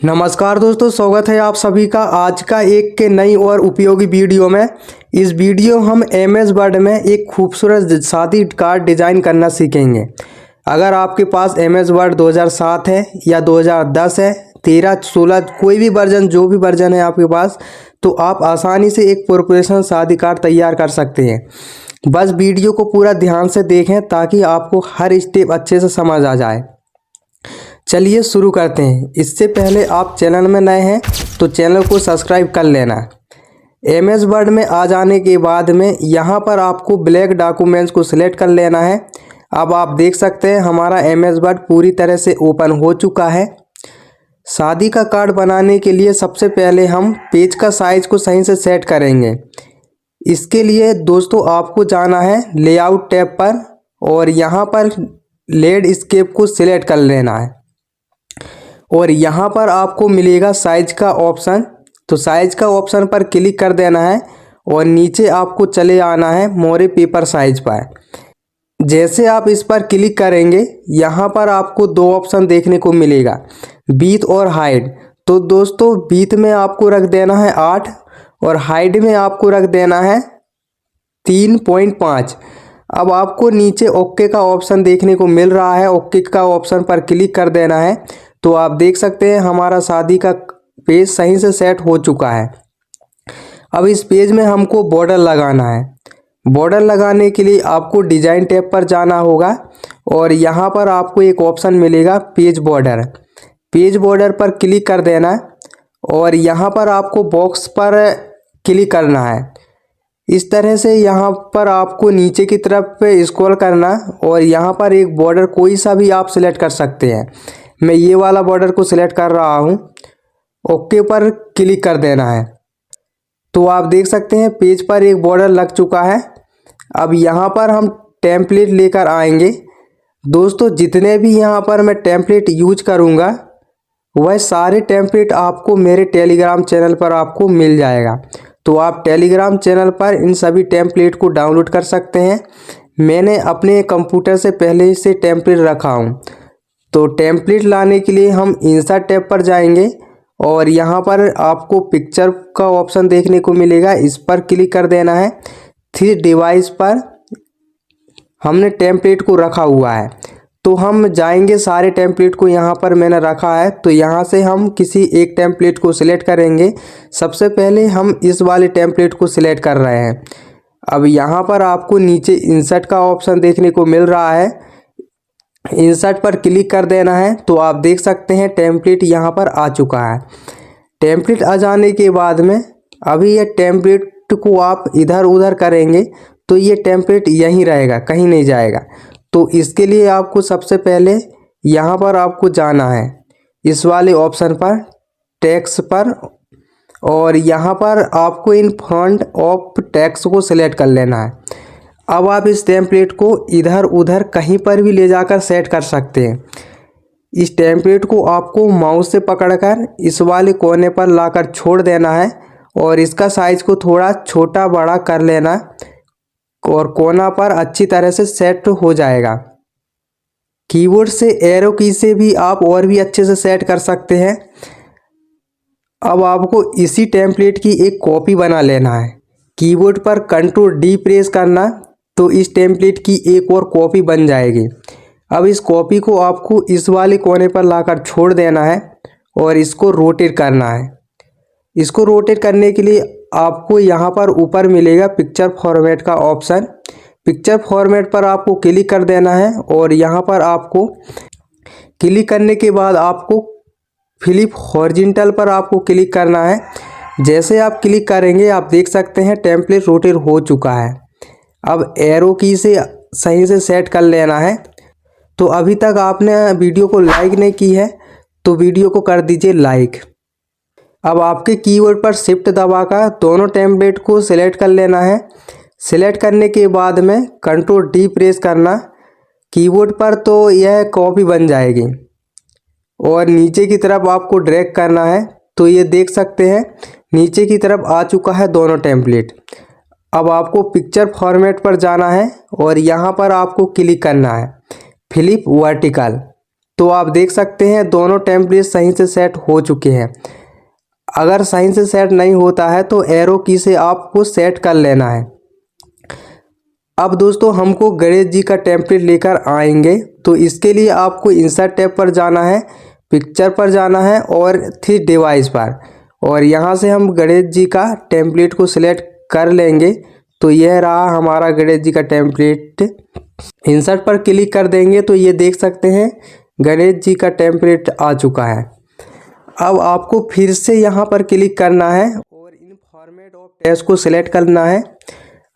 नमस्कार दोस्तों, स्वागत है आप सभी का आज का एक के नई और उपयोगी वीडियो में। इस वीडियो हम MS वर्ड में एक खूबसूरत शादी कार्ड डिज़ाइन करना सीखेंगे। अगर आपके पास MS वर्ड 2007 है या 2010 है, 13, 16, कोई भी वर्जन, जो भी वर्जन है आपके पास, तो आप आसानी से एक प्रोफेशनल शादी कार्ड तैयार कर सकते हैं। बस वीडियो को पूरा ध्यान से देखें ताकि आपको हर स्टेप अच्छे से समझ आ जाए। चलिए शुरू करते हैं। इससे पहले आप चैनल में नए हैं तो चैनल को सब्सक्राइब कर लेना। MS वर्ड में आ जाने के बाद में यहाँ पर आपको ब्लैक डॉक्यूमेंट्स को सिलेक्ट कर लेना है। अब आप देख सकते हैं हमारा MS वर्ड पूरी तरह से ओपन हो चुका है। शादी का कार्ड बनाने के लिए सबसे पहले हम पेज का साइज को सही से सेट करेंगे। इसके लिए दोस्तों आपको जाना है लेआउट टैब पर और यहाँ पर लैंडस्केप को सिलेक्ट कर लेना है और यहाँ पर आपको मिलेगा साइज का ऑप्शन। तो साइज का ऑप्शन पर क्लिक कर देना है और नीचे आपको चले आना है मोरे पेपर साइज पर। जैसे आप इस पर क्लिक करेंगे यहाँ पर आपको दो ऑप्शन देखने को मिलेगा, बीट और हाइट। तो दोस्तों बीट में आपको रख देना है 8 और हाइट में आपको रख देना है 3.5। अब आपको नीचे ओके का ऑप्शन देखने को मिल रहा है, ओके का ऑप्शन पर क्लिक कर देना है। तो आप देख सकते हैं हमारा शादी का पेज सही से सेट हो चुका है। अब इस पेज में हमको बॉर्डर लगाना है। बॉर्डर लगाने के लिए आपको डिज़ाइन टैब पर जाना होगा और यहाँ पर आपको एक ऑप्शन मिलेगा पेज बॉर्डर। पेज बॉर्डर पर क्लिक कर देना है और यहाँ पर आपको बॉक्स पर क्लिक करना है। इस तरह से यहाँ पर आपको नीचे की तरफ पे स्क्रॉल करना और यहाँ पर एक बॉर्डर कोई सा भी आप सिलेक्ट कर सकते हैं। मैं ये वाला बॉर्डर को सिलेक्ट कर रहा हूँ। ओके पर क्लिक कर देना है। तो आप देख सकते हैं पेज पर एक बॉर्डर लग चुका है। अब यहाँ पर हम टेम्पलेट लेकर आएंगे। दोस्तों जितने भी यहाँ पर मैं टेम्पलेट यूज करूँगा वह सारे टेम्पलेट आपको मेरे टेलीग्राम चैनल पर आपको मिल जाएगा। तो आप टेलीग्राम चैनल पर इन सभी टेम्पलेट को डाउनलोड कर सकते हैं। मैंने अपने कंप्यूटर से पहले से टेम्पलेट रखा हूँ। तो टेम्पलेट लाने के लिए हम इंसर्ट टैब पर जाएंगे और यहाँ पर आपको पिक्चर का ऑप्शन देखने को मिलेगा, इस पर क्लिक कर देना है। 3 डिवाइस पर हमने टेम्पलेट को रखा हुआ है। तो हम जाएंगे सारे टेम्पलेट को यहाँ पर मैंने रखा है। तो यहाँ से हम किसी एक टेम्पलेट को सिलेक्ट करेंगे। सबसे पहले हम इस वाले टेम्पलेट को सिलेक्ट कर रहे हैं। अब यहाँ पर आपको नीचे इंसर्ट का ऑप्शन देखने को मिल रहा है, इंसर्ट पर क्लिक कर देना है। तो आप देख सकते हैं टेम्पलेट यहाँ पर आ चुका है। टेम्पलेट आ जाने के बाद में अभी ये टेम्पलेट को आप इधर उधर करेंगे तो ये टेम्पलेट यहीं रहेगा, कहीं नहीं जाएगा। तो इसके लिए आपको सबसे पहले यहाँ पर आपको जाना है इस वाले ऑप्शन पर, टेक्स्ट पर, और यहाँ पर आपको इन फॉन्ट ऑफ टेक्स्ट को सिलेक्ट कर लेना है। अब आप इस टेम्पलेट को इधर उधर कहीं पर भी ले जाकर सेट कर सकते हैं। इस टेम्पलेट को आपको माउस से पकड़कर इस वाले कोने पर लाकर छोड़ देना है और इसका साइज को थोड़ा छोटा बड़ा कर लेना और कोना पर अच्छी तरह से सेट हो जाएगा। कीबोर्ड से एरो की से भी आप और भी अच्छे से सेट कर सकते हैं। अब आपको इसी टेम्पलेट की एक कॉपी बना लेना है। कीबोर्ड पर Ctrl+D प्रेस करना तो इस टेम्पलेट की एक और कॉपी बन जाएगी। अब इस कॉपी को आपको इस वाले कोने पर लाकर छोड़ देना है और इसको रोटेट करना है। इसको रोटेट करने के लिए आपको यहाँ पर ऊपर मिलेगा पिक्चर फॉर्मेट का ऑप्शन। पिक्चर फॉर्मेट पर आपको क्लिक कर देना है और यहाँ पर आपको क्लिक करने के बाद आपको फ्लिप हॉरिजॉन्टल पर आपको क्लिक करना है। जैसे आप क्लिक करेंगे आप देख सकते हैं टेम्पलेट रोटेट हो चुका है। अब एरो की से सही से सेट कर लेना है। तो अभी तक आपने वीडियो को लाइक नहीं की है तो वीडियो को कर दीजिए लाइक। अब आपके कीबोर्ड पर शिफ्ट दबाकर दोनों टेम्पलेट को सिलेक्ट कर लेना है। सिलेक्ट करने के बाद में Ctrl+D प्रेस करना कीबोर्ड पर तो यह कॉपी बन जाएगी और नीचे की तरफ आपको ड्रैग करना है। तो ये देख सकते हैं नीचे की तरफ आ चुका है दोनों टेम्पलेट। अब आपको पिक्चर फॉर्मेट पर जाना है और यहाँ पर आपको क्लिक करना है फ्लिप वर्टिकल। तो आप देख सकते हैं दोनों टेम्पलेट सही से सेट हो चुके हैं। अगर सही से सेट नहीं होता है तो एरो की से आपको सेट कर लेना है। अब दोस्तों हमको गणेश जी का टेम्पलेट लेकर आएंगे, तो इसके लिए आपको इंसर्ट टैब पर जाना है, पिक्चर पर जाना है और 3 डिवाइस पर, और यहाँ से हम गणेश जी का टेम्पलेट को सिलेक्ट कर लेंगे। तो यह रहा हमारा गणेश जी का टेम्पलेट। इंसर्ट पर क्लिक कर देंगे तो ये देख सकते हैं गणेश जी का टेम्पलेट आ चुका है। अब आपको फिर से यहाँ पर क्लिक करना है और इन फॉर्मेट ऑफ टेक्स्ट को सिलेक्ट करना है।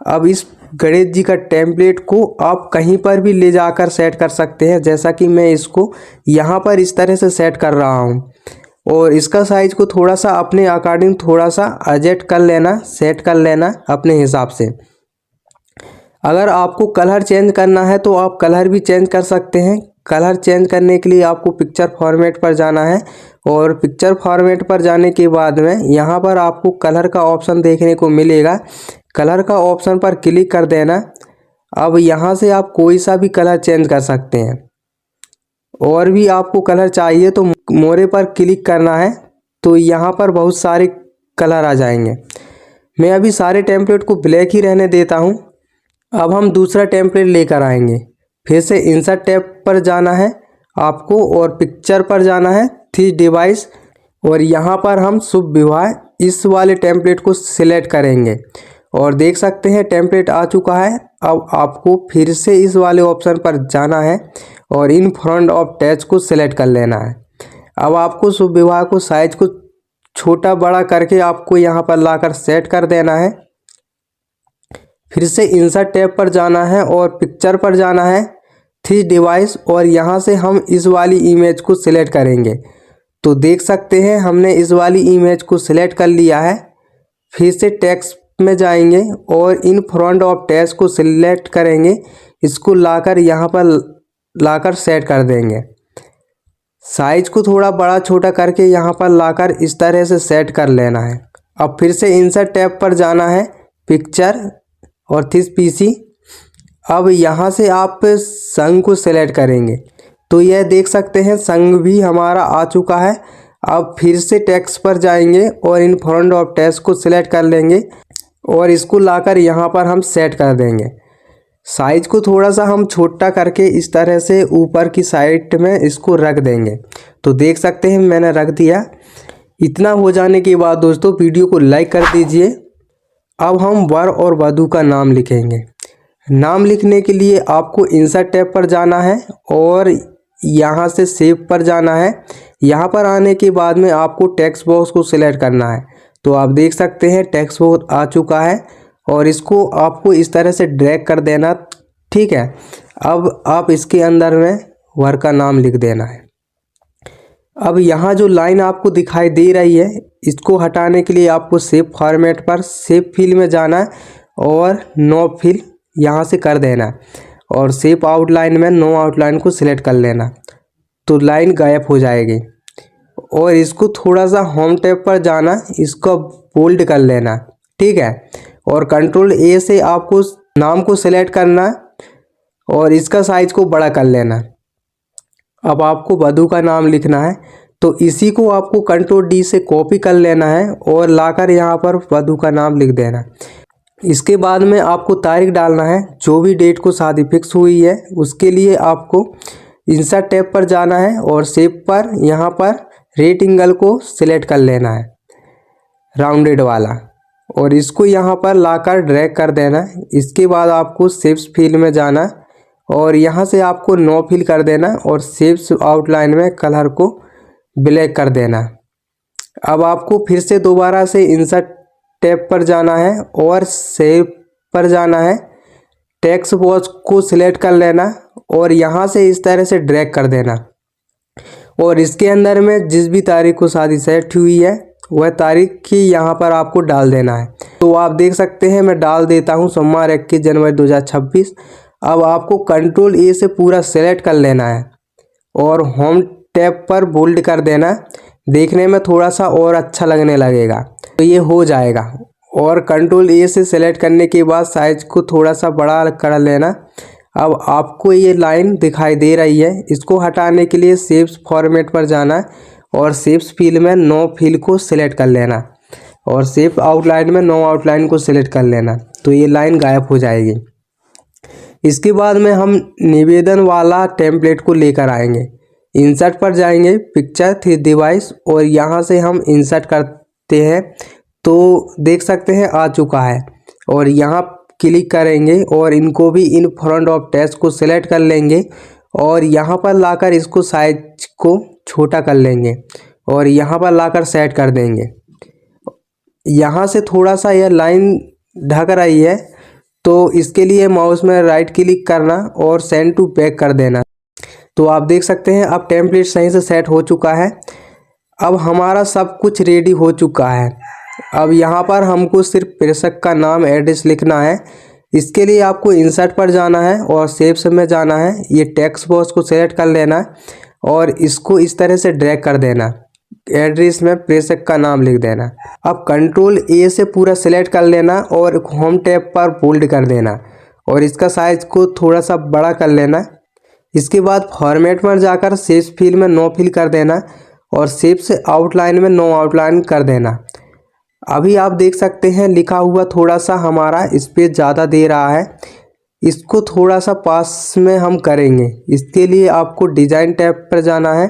अब इस गणेश जी का टेम्पलेट को आप कहीं पर भी ले जाकर सेट कर सकते हैं, जैसा कि मैं इसको यहाँ पर इस तरह से सेट कर रहा हूँ। और इसका साइज को थोड़ा सा अपने अकॉर्डिंग थोड़ा सा एडजस्ट कर लेना, सेट कर लेना अपने हिसाब से। अगर आपको कलर चेंज करना है तो आप कलर भी चेंज कर सकते हैं। कलर चेंज करने के लिए आपको पिक्चर फॉर्मेट पर जाना है, और पिक्चर फॉर्मेट पर जाने के बाद में यहाँ पर आपको कलर का ऑप्शन देखने को मिलेगा। कलर का ऑप्शन पर क्लिक कर देना। अब यहाँ से आप कोई सा भी कलर चेंज कर सकते हैं। और भी आपको कलर चाहिए तो मोरे पर क्लिक करना है, तो यहाँ पर बहुत सारे कलर आ जाएंगे। मैं अभी सारे टेम्पलेट को ब्लैक ही रहने देता हूँ। अब हम दूसरा टेम्पलेट लेकर आएंगे। फिर से इंसर्ट टैब पर जाना है आपको और पिक्चर पर जाना है, 3 डिवाइस, और यहाँ पर हम शुभ विवाह इस वाले टेम्पलेट को सिलेक्ट करेंगे। और देख सकते हैं टेम्पलेट आ चुका है। अब आपको फिर से इस वाले ऑप्शन पर जाना है और इन फ्रंट ऑफ टेक्स्ट को सिलेक्ट कर लेना है। अब आपको शुभ विवाह को साइज को छोटा बड़ा करके आपको यहाँ पर लाकर सेट कर देना है। फिर से इंसर्ट टैब पर जाना है और पिक्चर पर जाना है, 3 डिवाइस, और यहाँ से हम इस वाली इमेज को सिलेक्ट करेंगे। तो देख सकते हैं हमने इस वाली इमेज को सिलेक्ट कर लिया है। फिर से टेक्स्ट में जाएंगे और इन फ्रंट ऑफ टेक्स्ट को सिलेक्ट करेंगे। इसको लाकर यहाँ पर लाकर सेट कर देंगे। साइज को थोड़ा बड़ा छोटा करके यहाँ पर लाकर इस तरह से सेट कर लेना है। अब फिर से इंसर्ट टैब पर जाना है, पिक्चर और थिस पीसी। अब यहाँ से आप संग को सिलेक्ट करेंगे, तो यह देख सकते हैं संग भी हमारा आ चुका है। अब फिर से टेक्स्ट पर जाएंगे और इन फ्रंट ऑफ टेक्स्ट को सिलेक्ट कर लेंगे और इसको लाकर यहाँ पर हम सेट कर देंगे। साइज को थोड़ा सा हम छोटा करके इस तरह से ऊपर की साइड में इसको रख देंगे। तो देख सकते हैं मैंने रख दिया। इतना हो जाने के बाद दोस्तों वीडियो को लाइक कर दीजिए। अब हम वर और वधू का नाम लिखेंगे। नाम लिखने के लिए आपको इंसर्ट टैब पर जाना है और यहाँ से सेव पर जाना है। यहाँ पर आने के बाद में आपको टेक्स्ट बॉक्स को सिलेक्ट करना है। तो आप देख सकते हैं टेक्स्ट बॉक्स आ चुका है और इसको आपको इस तरह से ड्रैग कर देना, ठीक है। अब आप इसके अंदर में वर का नाम लिख देना है। अब यहाँ जो लाइन आपको दिखाई दे रही है, इसको हटाने के लिए आपको सेव फॉर्मेट पर सेव फिल में जाना है और नो फिल यहाँ से कर देना और सेव आउटलाइन में नो आउटलाइन को सिलेक्ट कर लेना, तो लाइन गायब हो जाएगी। और इसको थोड़ा सा होम टैब पर जाना, इसको बोल्ड कर लेना, ठीक है। और कंट्रोल ए से आपको नाम को सिलेक्ट करना और इसका साइज को बड़ा कर लेना। अब आपको वधू का नाम लिखना है, तो इसी को आपको कंट्रोल डी से कॉपी कर लेना है और लाकर यहाँ पर वधू का नाम लिख देना। इसके बाद में आपको तारीख डालना है, जो भी डेट को शादी फिक्स हुई है उसके लिए आपको इंसर्ट टैब पर जाना है और सेव पर यहाँ पर रेक्टेंगल को सिलेक्ट कर लेना है, राउंडेड वाला, और इसको यहाँ पर लाकर ड्रैग कर देना। इसके बाद आपको शेप्स फिल में जाना और यहाँ से आपको नो फिल कर देना और शेप्स आउटलाइन में कलर को ब्लैक कर देना। अब आपको फिर से दोबारा से इंसर्ट टैब पर जाना है और सेव पर जाना है, टेक्स्ट बॉक्स को सिलेक्ट कर लेना और यहाँ से इस तरह से ड्रैग कर देना और इसके अंदर में जिस भी तारीख को शादी सेट हुई है वह तारीख की यहाँ पर आपको डाल देना है। तो आप देख सकते हैं मैं डाल देता हूँ सोमवार 21 जनवरी 2026। अब आपको कंट्रोल ए से पूरा सेलेक्ट कर लेना है और होम टैब पर बोल्ड कर देना, देखने में थोड़ा सा और अच्छा लगने लगेगा। तो ये हो जाएगा। और कंट्रोल ए से सेलेक्ट करने के बाद साइज को थोड़ा सा बड़ा कर लेना। अब आपको ये लाइन दिखाई दे रही है, इसको हटाने के लिए शेप्स फॉर्मेट पर जाना है और शेप्स फील्ड में नो फिल को सिलेक्ट कर लेना और शेप आउटलाइन में नो आउटलाइन को सिलेक्ट कर लेना, तो ये लाइन गायब हो जाएगी। इसके बाद में हम निवेदन वाला टेम्पलेट को लेकर आएंगे। इंसर्ट पर जाएंगे, पिक्चर 3 डिवाइस, और यहाँ से हम इंसर्ट करते हैं तो देख सकते हैं आ चुका है। और यहाँ क्लिक करेंगे और इनको भी इन फ्रंट ऑफ टेक्स्ट को सिलेक्ट कर लेंगे और यहाँ पर लाकर इसको साइज को छोटा कर लेंगे और यहाँ पर लाकर सेट कर देंगे। यहाँ से थोड़ा सा यह लाइन ढक रही है तो इसके लिए माउस में राइट क्लिक करना और सेंड टू बैक कर देना। तो आप देख सकते हैं अब टेम्पलेट सही से सेट हो चुका है। अब हमारा सब कुछ रेडी हो चुका है। अब यहाँ पर हमको सिर्फ प्रेषक का नाम एड्रेस लिखना है। इसके लिए आपको इंसर्ट पर जाना है और शेप्स में जाना है, ये टेक्स्ट बॉक्स को सेलेक्ट कर लेना है और इसको इस तरह से ड्रैग कर देना, एड्रेस में प्रेषक का नाम लिख देना। अब कंट्रोल ए से पूरा सिलेक्ट कर लेना और होम टैब पर बोल्ड कर देना और इसका साइज को थोड़ा सा बड़ा कर लेना। इसके बाद फॉर्मेट पर जाकर शेप्स फील्ड में नो फिल कर देना और शेप्स आउटलाइन में नो आउटलाइन कर देना। अभी आप देख सकते हैं लिखा हुआ थोड़ा सा हमारा स्पेस ज़्यादा दे रहा है, इसको थोड़ा सा पास में हम करेंगे। इसके लिए आपको डिज़ाइन टैब पर जाना है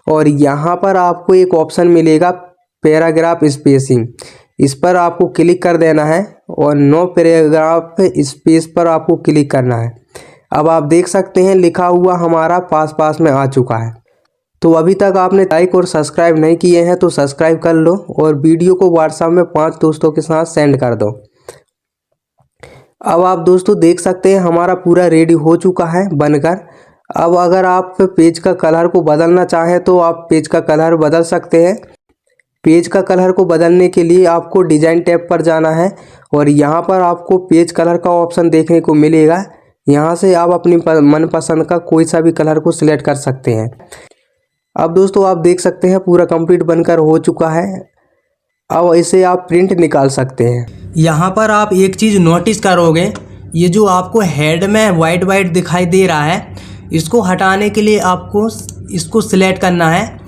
और यहाँ पर आपको एक ऑप्शन मिलेगा पैराग्राफ स्पेसिंग, इस पर आपको क्लिक कर देना है और नो पैराग्राफ स्पेस पर आपको क्लिक करना है। अब आप देख सकते हैं लिखा हुआ हमारा पास में आ चुका है। तो अभी तक आपने लाइक और सब्सक्राइब नहीं किए हैं तो सब्सक्राइब कर लो और वीडियो को व्हाट्सएप में 5 दोस्तों के साथ सेंड कर दो। अब आप दोस्तों देख सकते हैं हमारा पूरा रेडी हो चुका है बनकर। अब अगर आप पेज का कलर को बदलना चाहें तो आप पेज का कलर बदल सकते हैं। पेज का कलर को बदलने के लिए आपको डिज़ाइन टैब पर जाना है और यहाँ पर आपको पेज कलर का ऑप्शन देखने को मिलेगा। यहाँ से आप अपनी मनपसंद का कोई सा भी कलर को सिलेक्ट कर सकते हैं। अब दोस्तों आप देख सकते हैं पूरा कंप्लीट बनकर हो चुका है। अब इसे आप प्रिंट निकाल सकते हैं। यहाँ पर आप एक चीज़ नोटिस करोगे, ये जो आपको हेड में वाइट दिखाई दे रहा है, इसको हटाने के लिए आपको इसको सिलेक्ट करना है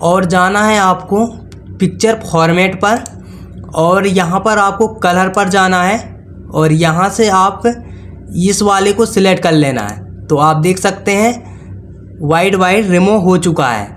और जाना है आपको पिक्चर फॉर्मेट पर और यहाँ पर आपको कलर पर जाना है और यहाँ से आप इस वाले को सिलेक्ट कर लेना है। तो आप देख सकते हैं वाइट रिमूव हो चुका है।